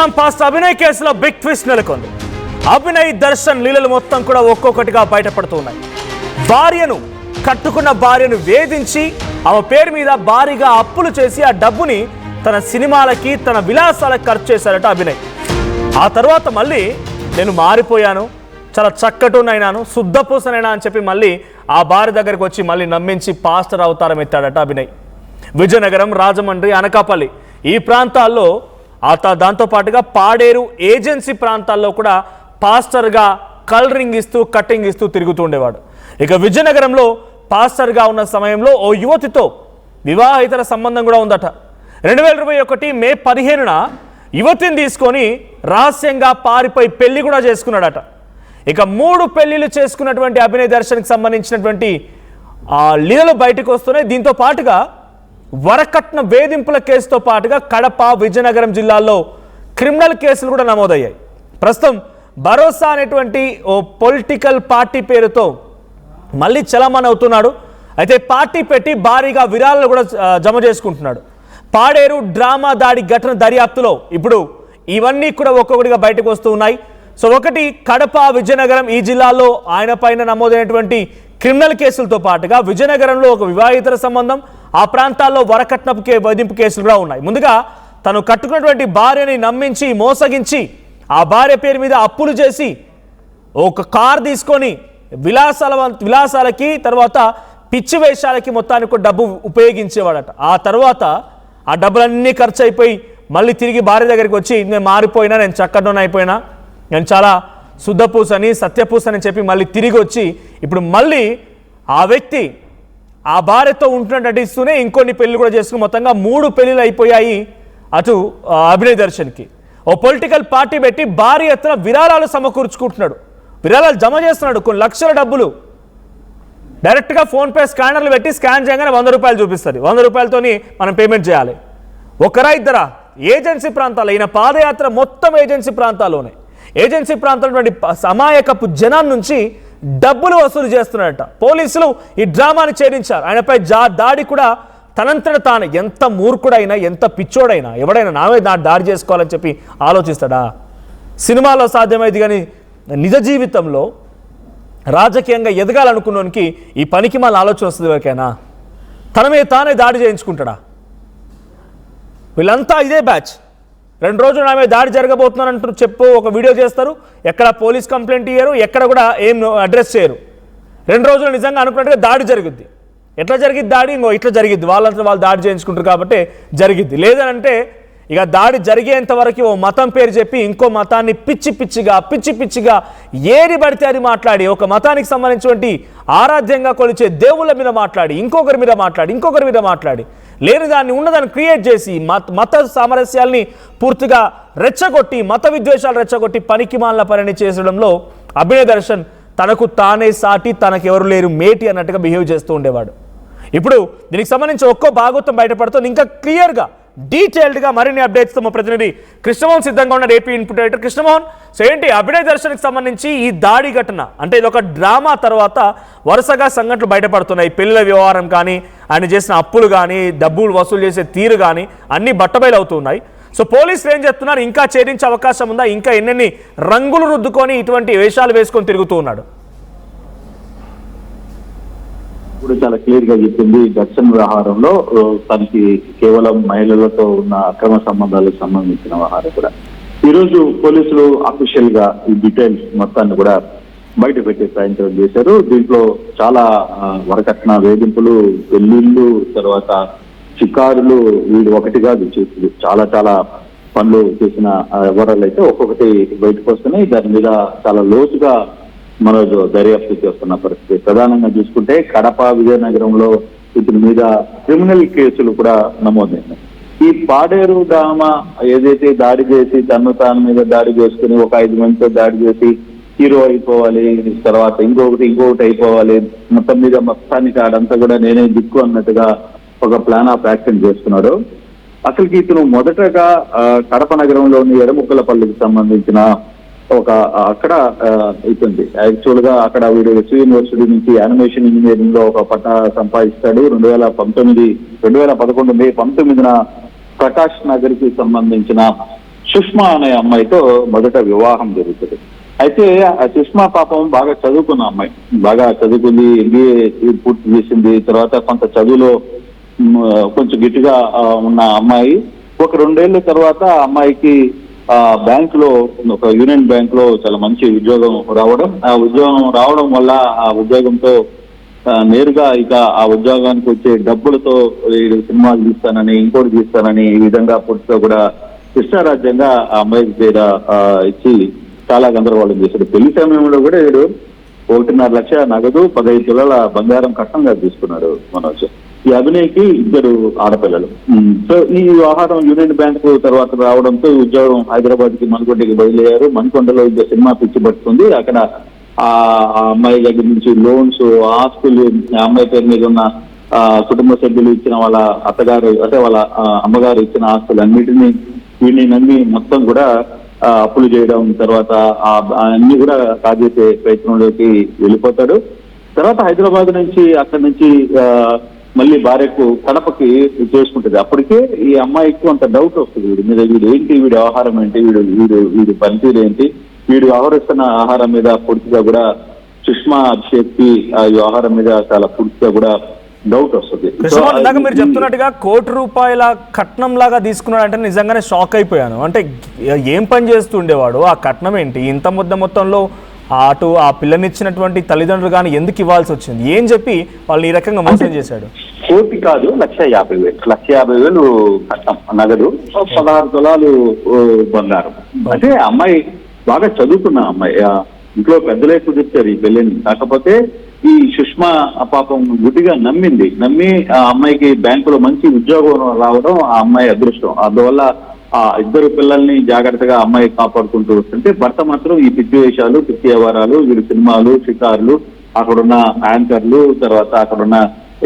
చూద్దాం పాస్టర్ అభినయ్ కేసులో big twist నెలకొంది. అభినయ్ దర్శన్ లీలలు మొత్తం కూడా ఒక్కొక్కటిగా బయటపడుతున్నాయి. కట్టుకున్న భార్యను వేధించి ఆమె పేరు మీద భారీగా అప్పులు చేసి ఆ డబ్బుని తన సినిమాలకి తన విలాసాలకు ఖర్చు చేశారట అభినయ్. ఆ తర్వాత మళ్ళీ నేను మారిపోయాను, చాలా చక్కటోనైనాను, శుద్ధపూసనైనా అని చెప్పి మళ్ళీ ఆ భార్య దగ్గరికి వచ్చి మళ్ళీ నమ్మించి పాస్టర్ అవతారం ఎత్తాడట అభినయ్. విజయనగరం, రాజమండ్రి, అనకాపల్లి ఈ ప్రాంతాల్లో దాంతోపాటుగా పాడేరు ఏజెన్సీ ప్రాంతాల్లో కూడా పాస్టర్గా కలరింగ్ ఇస్తూ కట్టింగ్ ఇస్తూ తిరుగుతూ ఉండేవాడు. ఇక విజయనగరంలో పాస్టర్గా ఉన్న సమయంలో ఓ యువతితో వివాహేతర సంబంధం కూడా ఉందట. 2021 మే 15న యువతిని తీసుకొని రహస్యంగా పారిపోయి పెళ్లి కూడా చేసుకున్నాడట. ఇక 3 పెళ్లిళ్ళు చేసుకున్నటువంటి అభినయ్ దర్శన్కి సంబంధించినటువంటి లీలలు బయటకు వస్తున్నాయి. దీంతో పాటుగా వరకట్న వేధింపుల కేసుతో పాటుగా కడప, విజయనగరం జిల్లాల్లో క్రిమినల్ కేసులు కూడా నమోదయ్యాయి. ప్రస్తుతం భరోసా అనేటువంటి ఓ పొలిటికల్ పార్టీ పేరుతో మళ్ళీ చలమణి అవుతున్నాడు. అయితే పార్టీ పెట్టి భారీగా విరాళాలు కూడా జమ చేసుకుంటున్నాడు. పాడేరు డ్రామా దాడి ఘటన దర్యాప్తులో ఇప్పుడు ఇవన్నీ కూడా ఒక్కొక్కటిగా బయటకు వస్తూ ఉన్నాయి. సో ఒకటి కడప, విజయనగరం ఈ జిల్లాల్లో ఆయన పైన నమోదైనటువంటి క్రిమినల్ కేసులతో పాటుగా విజయనగరంలో ఒక వివాహేతర సంబంధం, ఆ ప్రాంతాల్లో వరకట్నపు వేధింపు కేసులు కూడా ఉన్నాయి. ముందుగా తను కట్టుకున్నటువంటి భార్యని నమ్మించి మోసగించి ఆ భార్య పేరు మీద అప్పులు చేసి ఒక కార్ తీసుకొని విలాసాలకి తర్వాత పిచ్చి వేషాలకి మొత్తానికి డబ్బు ఉపయోగించేవాడట. ఆ తర్వాత ఆ డబ్బులన్నీ ఖర్చు అయిపోయి మళ్ళీ తిరిగి భార్య దగ్గరికి వచ్చి నేను మారిపోయినా, నేను చక్కడోన్ అయిపోయినా, నేను చాలా శుద్ధపూసని సత్యపూసని చెప్పి మళ్ళీ తిరిగి వచ్చి ఇప్పుడు మళ్ళీ ఆ వ్యక్తి ఆ భార్యతో ఉంటున్నట్టు నటిస్తూనే ఇంకొన్ని పెళ్లి కూడా చేసుకుని మొత్తంగా 3 పెళ్లిలు అయిపోయాయి అటు అభినయ్ దర్శన్కి. ఓ పొలిటికల్ పార్టీ పెట్టి భారీ ఎత్తున విరాళాలు సమకూర్చుకుంటున్నాడు, విరాళాలు జమ చేస్తున్నాడు. కొన్ని లక్షల డబ్బులు డైరెక్ట్గా ఫోన్పే స్కానర్లు పెట్టి స్కాన్ చేయగానే 100 రూపాయలు చూపిస్తుంది. 100 రూపాయలతోని మనం పేమెంట్ చేయాలి. ఒకరా ఇద్దరా? ఏజెన్సీ ప్రాంతాలు, ఈయన పాదయాత్ర మొత్తం ఏజెన్సీ ప్రాంతాల్లోనే. ఏజెన్సీ ప్రాంతంలో అమాయకపు జనం నుంచి డబ్బులు వసూలు చేస్తున్నాడట. పోలీసులు ఈ డ్రామాని ఛేదించారు. ఆయనపై దాడి కూడా తనంతట తాను. ఎంత మూర్ఖుడైనా, ఎంత పిచ్చోడైనా, ఎవడైనా నావే దాడి చేసుకోవాలని చెప్పి ఆలోచిస్తాడా? సినిమాలో సాధ్యమైంది కానీ నిజ జీవితంలో రాజకీయంగా ఎదగాలనుకున్నోనికి ఈ పనికి మళ్ళీ ఆలోచన వస్తుంది ఎవరికైనా? తన మీద తానే దాడి చేయించుకుంటాడా? వీళ్ళంతా ఇదే బ్యాచ్. 2 రోజులు నా మీద దాడి జరగబోతున్నారంటూ ఒక వీడియో చేస్తారు, ఎక్కడ పోలీస్ కంప్లైంట్ ఇయ్యరు, ఎక్కడ కూడా ఏం అడ్రస్ చేయరు. 2 రోజులు నిజంగా అనుకున్నట్టుగా దాడి జరుగుద్ది. ఎట్లా జరిగిద్ది దాడి? ఇంకో ఇట్లా జరిగిద్ది, వాళ్ళంతా వాళ్ళు దాడి చేయించుకుంటారు కాబట్టి జరిగిద్ది. లేదనంటే ఇక దాడి జరిగేంత వరకు ఓ మతం పేరు చెప్పి ఇంకో మతాన్ని పిచ్చి పిచ్చిగా ఏది పడితే అది మాట్లాడి, ఒక మతానికి సంబంధించినటువంటి ఆరాధ్యంగా కొలిచే దేవుళ్ళ మీద మాట్లాడి, ఇంకొకరి మీద మాట్లాడి లేని దాన్ని ఉన్నదాన్ని క్రియేట్ చేసి మత సామరస్యాల్ని పూర్తిగా రెచ్చగొట్టి, మత విద్వేషాలు రెచ్చగొట్టి పనికి మాలిన పనిని చేసడంలో అభినయ్ దర్శన్ తనకు తానే సాటి, తనకెవరు లేరు మేటి అన్నట్టుగా బిహేవ్ చేస్తూ ఉండేవాడు. ఇప్పుడు దీనికి సంబంధించి ఒక్కో భాగవతం బయటపడుతుంది. ఇంకా క్లియర్గా డీటెయిల్డ్గా మరిన్ని అప్డేట్స్తో మా ప్రతినిధి కృష్ణమోహన్ సిద్ధంగా ఉన్న AP input editor. Krishnamohan, so ఏంటి అభినయ్ దర్శన్కి సంబంధించి ఈ దాడి ఘటన? అంటే ఇది ఒక డ్రామా తర్వాత వరుసగా సంఘటనలు బయటపడుతున్నాయి. పెళ్లిల వ్యవహారం కానీ, ఆయన చేసిన అప్పులు కానీ, డబ్బులు వసూలు చేసే తీరు కానీ అన్నీ బట్టబయలు అవుతున్నాయి. సో పోలీసులు ఏం చెప్తున్నారు? ఇంకా ఛేదించే అవకాశం ఉందా? ఇంకా ఎన్నెన్ని రంగులు రుద్దుకొని ఇటువంటి వేషాలు వేసుకొని తిరుగుతూ ఉన్నాడు? ఇప్పుడు చాలా క్లియర్ గా చెప్పింది. దర్శన్ వ్యవహారంలో తనకి కేవలం మహిళలతో ఉన్న అక్రమ సంబంధాలకు సంబంధించిన వ్యవహారం కూడా ఈ రోజు పోలీసులు అఫీషియల్ గా ఈ డీటెయిల్స్ మొత్తాన్ని కూడా బయట పెట్టే ప్రయత్నం చేశారు. దీంట్లో చాలా వరకట్న వేధింపులు, పెళ్లిళ్ళు, తర్వాత షికారులు, వీడు ఒకటి కాదు చేతులు చాలా పనులు చేసిన వివరాలు అయితే ఒక్కొక్కటి బయటకు వస్తున్నాయి. దాని మీద చాలా లోతుగా మనోజు దర్యాప్తు చేస్తున్న పరిస్థితి. ప్రధానంగా చూసుకుంటే కడప, విజయనగరంలో ఇతని మీద క్రిమినల్ కేసులు కూడా నమోదైనాయి. ఈ పాడేరు డ్రామా ఏదైతే దాడి చేసి తన మీద దాడి చేసుకుని ఒక 5 మందితో దాడి చేసి హీరో అయిపోవాలి, తర్వాత ఇంకొకటి అయిపోవాలి, మొత్తానికి ఆడంతా కూడా నేనే దిక్కు అన్నట్టుగా ఒక ప్లాన్ ఆఫ్ యాక్షన్ చేస్తున్నాడు. అసలుకి ఇతను మొదటగా కడప నగరంలోని ఎర్రముక్కలపల్లికి సంబంధించిన అక్కడ అవుతుంది. యాక్చువల్ గా అక్కడ వీడు ఎస్వి యూనివర్సిటీ నుంచి యానిమేషన్ ఇంజనీరింగ్ లో ఒక పట్టా సంపాదిస్తాడు. 2011 మే 19న ప్రకాష్ నగర్ కి సంబంధించిన సుష్మా అనే అమ్మాయితో మొదట వివాహం జరుగుతుంది. అయితే ఆ సుష్మా పాపం బాగా చదువుకున్న అమ్మాయి, బాగా చదువుకుంది, MBA పూర్తి చేసింది. తర్వాత కొంత చదువులో కొంచెం గట్టిగా ఉన్న అమ్మాయి. ఒక 2 ఏళ్ల తర్వాత అమ్మాయికి బ్యాంక్ లో, ఒక యూనియన్ బ్యాంక్ లో చాలా మంచి ఉద్యోగం రావడం, ఆ ఉద్యోగం రావడం వల్ల ఆ ఉద్యోగంతో నేరుగా ఇక ఆ ఉద్యోగానికి వచ్చే డబ్బులతో సినిమాలు తీస్తానని, ఇంకోటి తీస్తానని, ఈ విధంగా పూర్తిగా కూడా ఇష్టారాజ్యంగా ఆ అమ్మాయికి పేరు ఇచ్చి చాలా గందరగోళం చేశాడు. పెళ్లి సమయంలో కూడా 1.5 లక్ష నగదు, 15 తులాల బంగారం కట్నంగా తీసుకున్నాడు మనోజ్. ఈ అభినయ్కి 2 ఆడపిల్లలు. సో ఈ వ్యవహారం యూనియన్ బ్యాంక్ తర్వాత రావడంతో ఉద్యోగం హైదరాబాద్ కి మణికొండకి బయలుదేరారు. మణికొండలో సినిమా పిచ్చి పడుతుంది. అక్కడ ఆ అమ్మాయి దగ్గర నుంచి లోన్స్, ఆస్తులు, ఆ అమ్మాయి పేరు మీద ఉన్న కుటుంబ సభ్యులు ఇచ్చిన వాళ్ళ అత్తగారు, అంటే వాళ్ళ అమ్మగారు ఇచ్చిన ఆస్తులు అన్నిటినీ వీడిని నమ్మి మొత్తం కూడా అప్పులు చేయడం, తర్వాత అన్ని కూడా కాజేసే ప్రయత్నంలోకి వెళ్ళిపోతాడు. తర్వాత హైదరాబాద్ నుంచి, అక్కడి నుంచి మళ్ళీ భార్యకు కడపకి చేసుకుంటుంది. అప్పటికే ఈ అమ్మాయికి కొంత డౌట్ వస్తుంది వీడి మీద. వీడు ఏంటి, వీడి వ్యవహారం ఏంటి, వీడి పనితీరు ఏంటి, వీడు వ్యవహరిస్తున్న ఆహారం మీద పూర్తిగా కూడా సుష్మా అభిషేక్ కి ఆ వ్యవహారం మీద చాలా పూర్తిగా కూడా డౌట్ వస్తుంది. ఇందాక మీరు చెప్తున్నట్టుగా ₹1,00,00,000 కట్నం లాగా తీసుకున్నాడంటే నిజంగానే షాక్ అయిపోయాను. అంటే ఏం పని చేస్తూ ఉండేవాడు, ఆ కట్నం ఏంటి, ఇంత మొత్తంలో అటు ఆ పిల్లనిచ్చినటువంటి తల్లిదండ్రులు కానీ ఎందుకు ఇవ్వాల్సి వచ్చింది, ఏం చెప్పి వాళ్ళని ఈ రకంగా మోసం చేశాడు? కోటి కాదు, 1,50,000 కట్నం నగదు, 16 తులాలు బంగారం. అంటే అమ్మాయి బాగా చదువుకున్న అమ్మాయి, ఇంట్లో పెద్దలే కుదిర్చారు ఈ పెళ్లిని. కాకపోతే ఈ సుష్మా పాపం గుడ్డిగా నమ్మి ఆ అమ్మాయికి బ్యాంకులో మంచి ఉద్యోగం రావడం ఆ అమ్మాయి అదృష్టం. అందువల్ల ఆ 2 పిల్లల్ని జాగ్రత్తగా అమ్మాయి కాపాడుకుంటూ వస్తుంటే భర్త మాత్రం ఈ పిచ్చి వేషాలు, పిచ్చి వ్యవహారాలు, వీడి సినిమాలు, షికార్లు, అక్కడున్న యాంకర్లు, తర్వాత అక్కడున్న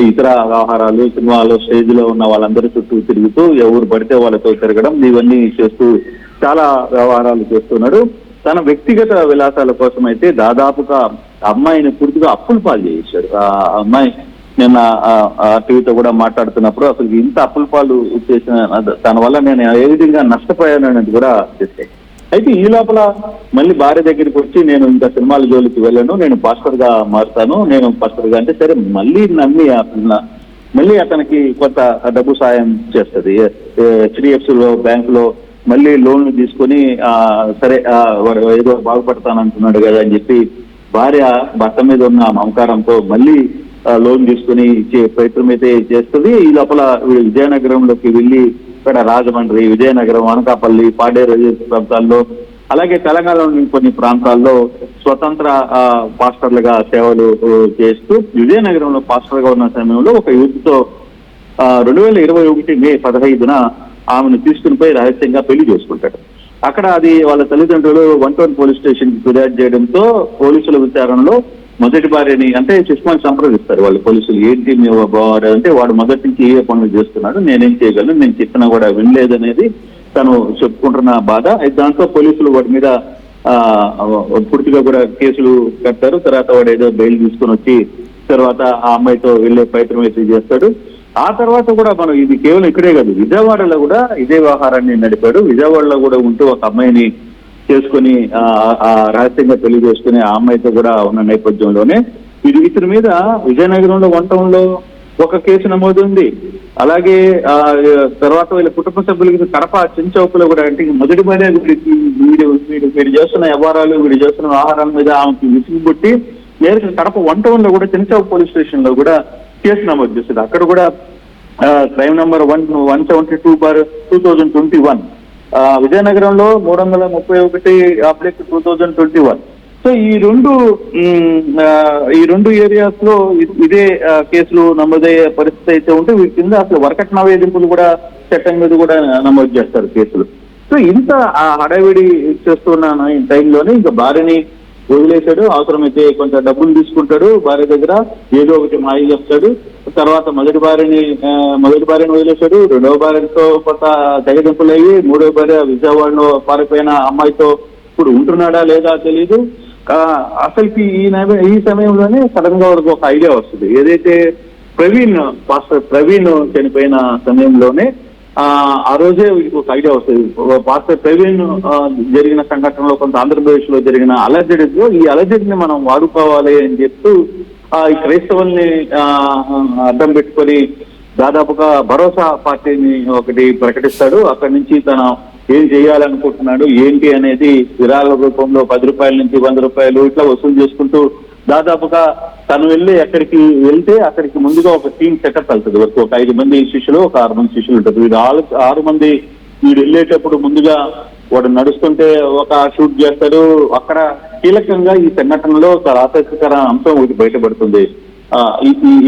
ఇతర వ్యవహారాలు, సినిమాలో స్టేజ్ లో ఉన్న వాళ్ళందరూ చుట్టూ తిరుగుతూ ఎవరు పడితే వాళ్ళతో తిరగడం, ఇవన్నీ చేస్తూ చాలా వ్యవహారాలు చేస్తున్నాడు. తన వ్యక్తిగత విలాసాల కోసం అయితే దాదాపుగా అమ్మాయిని పూర్తిగా అప్పుల పాలు చేశాడు. ఆ అమ్మాయి నిన్న టీవీతో కూడా మాట్లాడుతున్నప్పుడు అసలు ఇంత అప్పుల పాలు చేసిన దాని వల్ల నేను ఏ విధంగా నష్టపోయానని కూడా చెప్పాను. అయితే ఈ లోపల మళ్ళీ భార్య దగ్గరికి వచ్చి, నేను ఇంకా సినిమాల జోలికి వెళ్ళను, నేను పాస్టర్ గా మారుతాను, నేను పాస్టర్ గా అంటే సరే మళ్ళీ నమ్మి మళ్ళీ అతనికి కొంత డబ్బు సాయం చేస్తుంది. HDFC బ్యాంకులో మళ్ళీ లోన్లు తీసుకొని సరే ఏదో బాగుపడతానంటున్నాడు కదా అని చెప్పి భార్య భర్త మీద ఉన్న మమకారంతో మళ్ళీ లోన్ తీసుకుని ఇచ్చే ప్రయత్నం అయితే చేస్తుంది. ఈ లోపల విజయనగరంలోకి వెళ్ళి ఇక్కడ రాజమండ్రి, విజయనగరం, అనకాపల్లి, పాడేరు ప్రాంతాల్లో, అలాగే తెలంగాణలోని కొన్ని ప్రాంతాల్లో స్వతంత్ర పాస్టర్లుగా సేవలు చేస్తూ విజయనగరంలో పాస్టర్ గా ఉన్న సమయంలో ఒక యూత్తో 2021 మే 15న ఆమెను తీసుకుని పోయి రహస్యంగా పెళ్లి చేసుకుంటాడు. అక్కడ అది వాళ్ళ తల్లిదండ్రులు 1 పోలీస్ స్టేషన్ కి ఫిర్యాదు చేయడంతో పోలీసుల విచారణలో మొదటి భార్యని, అంటే సుష్మాని సంప్రదిస్తారు వాళ్ళు పోలీసులు. ఏంటి మీ భార్య అంటే, వాడు మొదటి నుంచి ఏ పనులు చేస్తున్నాడు, నేనేం చేయగలను, నేను చెప్పినా కూడా వినలేదనేది తను చెప్పుకుంటున్న బాధ. దాంతో పోలీసులు వాడి మీద పూర్తిగా కూడా కేసులు కట్టారు. తర్వాత వాడు ఏదో బెయిల్ తీసుకుని వచ్చి తర్వాత ఆ అమ్మాయితో వెళ్లే ప్రయత్నం అయితే చేస్తాడు. ఆ తర్వాత కూడా మనం ఇది కేవలం ఇక్కడే కాదు, విజయవాడలో కూడా ఇదే వ్యవహారాన్ని నడిపాడు. విజయవాడలో కూడా ఉంటూ ఒక అమ్మాయిని చేసుకుని రహస్యంగా పెళ్లి చేసుకుని ఆ అమ్మాయితో కూడా ఉన్న నేపథ్యంలోనే ఇతని మీద విజయనగరంలో 1 టౌన్లో ఒక కేసు నమోదుంది. అలాగే తర్వాత వీళ్ళ కుటుంబ సభ్యులకి కడప చెంచౌకలో కూడా, అంటే మొదటి భార్య వీడు చేస్తున్న వ్యవహారాలు, వీడు చేస్తున్న వ్యవహారాల మీద ఆమెకి విసుగుబుట్టి నేరుగా కడప 1 టౌన్లో కూడా చెంచౌక పోలీస్ స్టేషన్ లో కూడా కేసు నమోదు చేస్తుంది. అక్కడ కూడా క్రైమ్ నంబర్ 172/2021, విజయనగరంలో 331/2021. సో ఈ రెండు ఏరియాస్ లో ఇదే కేసులు నమోదయ్యే పరిస్థితి అయితే ఉంటే వీటి కింద అసలు వరకట్న వేధింపులు కూడా చట్టం మీద కూడా నమోదు చేస్తారు కేసులు. సో ఇంత హడావిడి చేస్తున్న టైంలోనే ఇంకా భార్యని వదిలేశాడు. అవసరమైతే కొంత డబ్బులు తీసుకుంటాడు భార్య దగ్గర, ఏదో ఒకటి మాయ చెప్తాడు. తర్వాత మొదటి భార్యని వదిలేశాడు. 2వ భార్యతో కొంత తెగదింపులు అయ్యి 3వ భార్య విజయవాడలో పారిపోయిన అమ్మాయితో ఇప్పుడు ఉంటున్నాడా లేదా తెలియదు. అసలుకి ఈ సమయంలోనే సడన్ గా వరకు ఒక ఐడియా వస్తుంది. ఏదైతే పాస్టర్ ప్రవీణ్ చనిపోయిన సమయంలోనే ఆ రోజే వీటికి ఒక ఐడియా వస్తుంది. పాస్టర్ ప్రవీణ్ జరిగిన సంఘటనలో కొంత ఆంధ్రప్రదేశ్ లో జరిగిన అలజడిలో ఈ అలజడిని మనం వాడుకోవాలి అని చెప్తూ ఈ క్రైస్తవుల్ని అడ్డం పెట్టుకొని దాదాపుగా భరోసా పార్టీని ఒకటి ప్రకటిస్తాడు. అక్కడి నుంచి తన ఏం చేయాలనుకుంటున్నాడు ఏంటి అనేది విరాళ రూపంలో 10 రూపాయల నుంచి 100 రూపాయలు ఇట్లా వసూలు చేసుకుంటూ దాదాపుగా తను ఎక్కడికి వెళ్తే అక్కడికి ముందుగా ఒక టీం సెటప్ వెళ్తుంది. ఒక 5 మంది శిష్యులు, ఒక 6 మంది శిష్యులు ఉంటారు. వీడు 6 మంది వీడు వెళ్ళేటప్పుడు ముందుగా వాడు నడుస్తుంటే ఒక షూట్ చేస్తాడు. అక్కడ కీలకంగా ఈ సంఘటనలో చాలా ఆసక్తికర అంశం ఒకటి బయటపడుతుంది.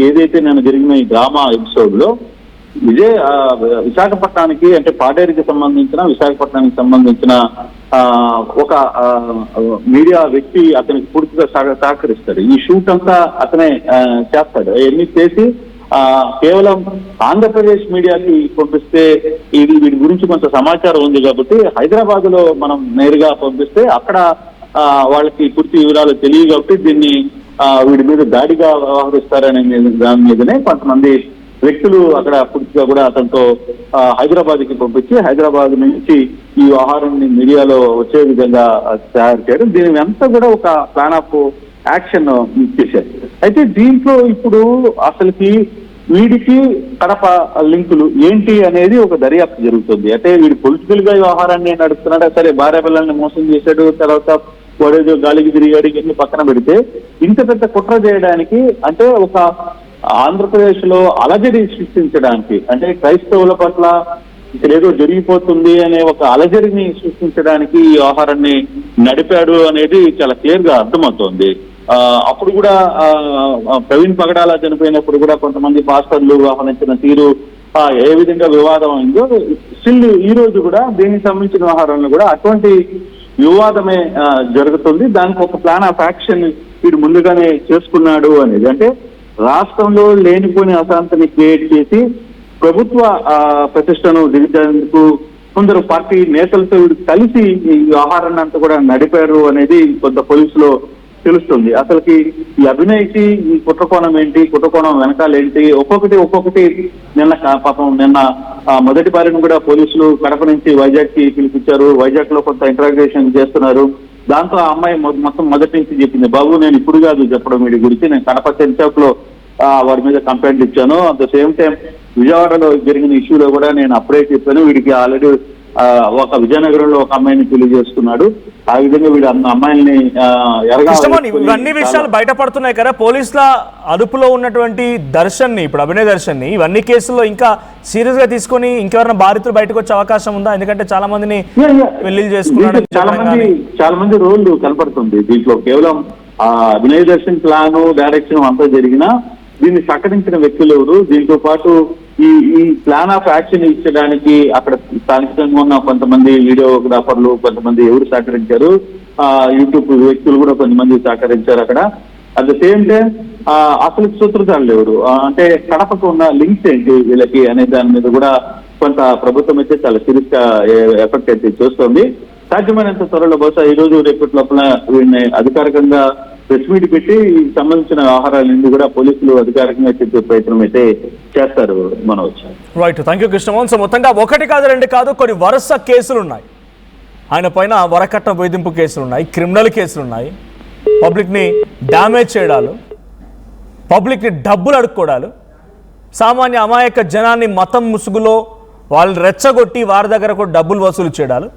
ఏదైతే నేను జరిగిన ఈ డ్రామా ఎపిసోడ్ లో విశాఖపట్నానికి అంటే పాడేరుకి విశాఖపట్నానికి సంబంధించిన ఒక మీడియా వ్యక్తి అతనికి పూర్తిగా సహకరిస్తాడు. ఈ షూట్ అంతా అతనే చేస్తాడు. అవన్నీ చేసి కేవలం ఆంధ్రప్రదేశ్ మీడియాకి పంపిస్తే వీడి గురించి కొంత సమాచారం ఉంది కాబట్టి హైదరాబాద్ లో మనం నేరుగా పంపిస్తే అక్కడ వాళ్ళకి పూర్తి వివరాలు తెలియదు కాబట్టి దీన్ని వీడి మీద దాడిగా వ్యవహరిస్తారనే దాని మీదనే కొంతమంది వ్యక్తులు అక్కడ పూర్తిగా కూడా అతనితో హైదరాబాద్ కి పంపించి హైదరాబాద్ నుంచి ఈ వ్యవహారాన్ని మీడియాలో వచ్చే విధంగా తయారు చేయడం, దీని అంతా కూడా ఒక ప్లాన్ ఆఫ్ యాక్షన్ చేశారు. అయితే దీంట్లో ఇప్పుడు అసలుకి వీడికి కడప లింకులు ఏంటి అనేది ఒక దర్యాప్తు జరుగుతుంది. అంటే వీడు పొలిటికల్ గా వ్యవహారాన్ని నడుస్తున్నాడు. సరే భార్య పిల్లల్ని మోసం చేశాడు, తర్వాత వాడేదో గాలికి తిరిగాడు, ఇవన్నీ పక్కన పెడితే ఇంత పెద్ద కుట్ర చేయడానికి అంటే ఒక ఆంధ్రప్రదేశ్ లో అలజడి సృష్టించడానికి అంటే క్రైస్తవుల పట్ల ఇక్కడ ఏదో జరిగిపోతుంది అనే ఒక అలజడిని సృష్టించడానికి ఈ వ్యవహారాన్ని నడిపాడు అనేది చాలా క్లియర్ గా అర్థమవుతోంది. అప్పుడు కూడా ప్రవీణ్ పగడాల చనిపోయినప్పుడు కూడా కొంతమంది పాస్టర్లు వ్యవహరించిన తీరు ఏ విధంగా వివాదం అయిందో స్టిల్ ఈ రోజు కూడా దీనికి సంబంధించిన వ్యవహారంలో కూడా అటువంటి వివాదమే జరుగుతుంది. దానికి ఒక ప్లాన్ ఆఫ్ యాక్షన్ వీడు ముందుగానే చేసుకున్నాడు అనేది. అంటే రాష్ట్రంలో లేనిపోని అశాంతిని క్రియేట్ చేసి ప్రభుత్వ ప్రతిష్టను దిగజేందుకు కొందరు పార్టీ నేతలతో వీడు కలిసి ఈ వ్యవహారాన్ని అంతా కూడా నడిపారు అనేది కొంత పోలీసులో తెలుస్తుంది. అసలుకి ఈ అభినయ్కి ఈ కుట్రకోణం ఏంటి, కుట్రకోణం వెనకాలేంటి, ఒక్కొక్కటి నిన్న మొదటి భార్యను కూడా పోలీసులు కడప నుంచి వైజాగ్ కి పిలిపించారు. వైజాగ్ లో కొంత ఇంటరాగేషన్ చేస్తున్నారు. దాంతో ఆ అమ్మాయి మొత్తం మొదటి నుంచి చెప్పింది, బాబు నేను ఇప్పుడు కాదు చెప్పడం వీడి గురించి, నేను కడప సెంచౌక్ లో వాడి మీద కంప్లైంట్ ఇచ్చాను. అట్ ద సేమ్ టైం విజయవాడలో జరిగిన ఇష్యూలో కూడా నేను అప్పుడే చెప్పాను, వీడికి ఆల్రెడీ ఒక విజయనగరంలో ఒక అమ్మాయిని పెళ్లి చేసుకున్నాడు. ఆ విధంగా వీడు అమ్మాయిని ఇవన్నీ విషయాలు బయటపడుతున్నాయి కదా. పోలీసుల అదుపులో ఉన్నటువంటి దర్శన్ని, ఇప్పుడు అభినయ్ దర్శన్ని ఇవన్నీ కేసుల్లో ఇంకా సీరియస్ గా తీసుకొని ఇంకెవరైనా బాధితులు బయటకు వచ్చే అవకాశం ఉందా? ఎందుకంటే చాలా మందిని పెళ్లి చేసుకున్నాడు. చాలా మంది రోల్ కనపడుతుంది దీంట్లో. కేవలం అభినయ్ దర్శన్ ప్లాన్ డైరెక్షన్ అంతా జరిగినా దీన్ని సహకరించిన వ్యక్తులు ఎవరు, దీంతో పాటు ఈ ప్లాన్ ఆఫ్ యాక్షన్ ఇచ్చడానికి అక్కడ స్థానికంగా ఉన్న కొంతమంది వీడియోగ్రాఫర్లు కొంతమంది ఎవరు సహకరించారు, యూట్యూబ్ వ్యక్తులు కూడా కొంతమంది సహకరించారు అక్కడ. అట్ ద సేమ్ టైం అసలు సూత్రధారులు ఎవరు, అంటే కడపకు ఉన్న లింక్స్ ఏంటి వీళ్ళకి అనే దాని మీద కూడా కొంత ప్రభుత్వం అయితే చాలా సీరియస్ గా ఎఫెక్ట్ అయితే చూస్తోంది. సాధ్యమైనంత త్వరలో బహుశా ఈ రోజు రేపటి లోపల వీళ్ళని అధికారికంగా ప్రెస్ మీట్ పెట్టి సంబంధించిన వ్యవహారాలన్నీ కూడా పోలీసులు అధికారికంగా చెప్పే ప్రయత్నం అయితే చేస్తారు. మనం వచ్చాం. Right, thank you Krishnamohan. So మొత్తంగా 1 కాదు 2 కాదు కొన్ని వరుస కేసులు ఉన్నాయి. ఆయన పైన వరకట్న వేధింపు కేసులు ఉన్నాయి, క్రిమినల్ కేసులు ఉన్నాయి, పబ్లిక్ని డ్యామేజ్ చేయడాలు, పబ్లిక్ని డబ్బులు అడుక్కోవడాలు, సామాన్య అమాయక జనాన్ని మతం ముసుగులో వాళ్ళు రెచ్చగొట్టి వారి దగ్గర కూడా డబ్బులు వసూలు చేయడాలు.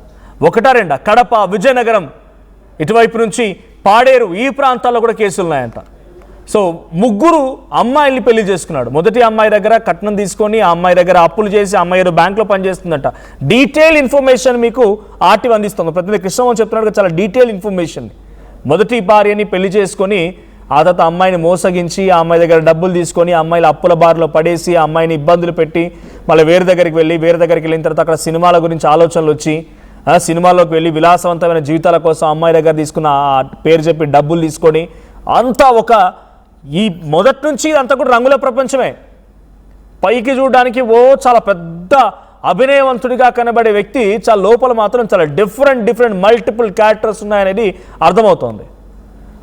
1 2 కడప, విజయనగరం, ఇటువైపు నుంచి పాడేరు ఈ ప్రాంతాల్లో కూడా కేసులు ఉన్నాయంట. సో 3 అమ్మాయిల్ని పెళ్లి చేసుకున్నాడు. మొదటి అమ్మాయి దగ్గర కట్నం తీసుకొని ఆ అమ్మాయి దగ్గర అప్పులు చేసి అమ్మాయి బ్యాంక్లో పనిచేస్తుందంట. డీటెయిల్ ఇన్ఫర్మేషన్ మీకు ఆర్టీవీ అందిస్తుంది. ప్రతినిధి కృష్ణమోహన్ చెప్తున్నాడు చాలా డీటెయిల్ ఇన్ఫర్మేషన్. మొదటి భార్యని పెళ్లి చేసుకొని ఆ తర్వాత అమ్మాయిని మోసగించి ఆ అమ్మాయి దగ్గర డబ్బులు తీసుకొని ఆ అమ్మాయిల అప్పుల బారిలో పడేసి ఆ అమ్మాయిని ఇబ్బందులు పెట్టి మళ్ళీ వేరే దగ్గరికి వెళ్ళిన తర్వాత అక్కడ సినిమాల గురించి ఆలోచనలు వచ్చి సినిమాల్లోకి వెళ్ళి విలాసవంతమైన జీవితాల కోసం అమ్మాయి దగ్గర తీసుకున్న ఆ పేరు చెప్పి డబ్బులు తీసుకొని అంతా ఈ మొదటి నుంచి అంతా కూడా రంగుల ప్రపంచమే. పైకి చూడడానికి చాలా పెద్ద అభినయవంతుడిగా కనబడే వ్యక్తి చాలా లోపల మాత్రం చాలా డిఫరెంట్ మల్టిపుల్ క్యారెక్టర్స్ ఉన్నాయనేది అర్థమవుతోంది.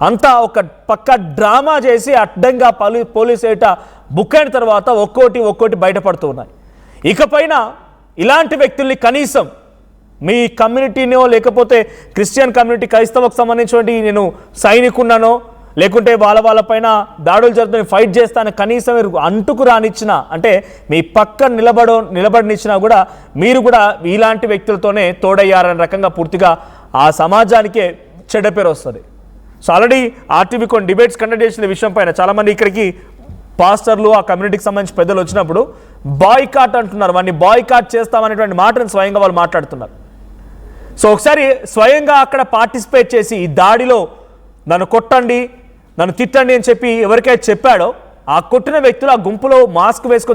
అంతా ఒక పక్క డ్రామా చేసి అడ్డంగా పోలీస్ ఏట బుక్ అయిన తర్వాత ఒక్కోటి బయటపడుతూ ఉన్నాయి. ఇకపైన ఇలాంటి వ్యక్తుల్ని కనీసం మీ కమ్యూనిటీనో లేకపోతే క్రిస్టియన్ కమ్యూనిటీ క్రైస్తవకు సంబంధించినటువంటి నేను సైనికున్నానో లేకుంటే వాళ్ళపైన దాడులు జరుగుతున్న ఫైట్ చేస్తాను కనీసం మీరు అంటుకు రానిచ్చిన అంటే మీ పక్కన నిలబడినిచ్చినా కూడా మీరు కూడా ఇలాంటి వ్యక్తులతోనే తోడయ్యారనే రకంగా పూర్తిగా ఆ సమాజానికే చెడ్డ పేరు వస్తుంది. సో ఆల్రెడీ ఆర్టీవీ కొన్ని డిబేట్స్ కండక్ట్ చేసిన విషయం పైన చాలామంది ఇక్కడికి పాస్టర్లు ఆ కమ్యూనిటీకి సంబంధించి పెద్దలు వచ్చినప్పుడు బాయ్కాట్ అంటున్నారు, వాడిని బాయ్కాట్ చేస్తామనేటువంటి మాటను స్వయంగా వాళ్ళు మాట్లాడుతున్నారు. సో ఒకసారి స్వయంగా అక్కడ పార్టిసిపేట్ చేసి ఈ దాడిలో నన్ను కొట్టండి నన్ను తిట్టండి అని చెప్పి ఎవరికైతే చెప్పాడో ఆ కొట్టిన వ్యక్తులు ఆ గుంపులో మాస్క్ వేసుకొని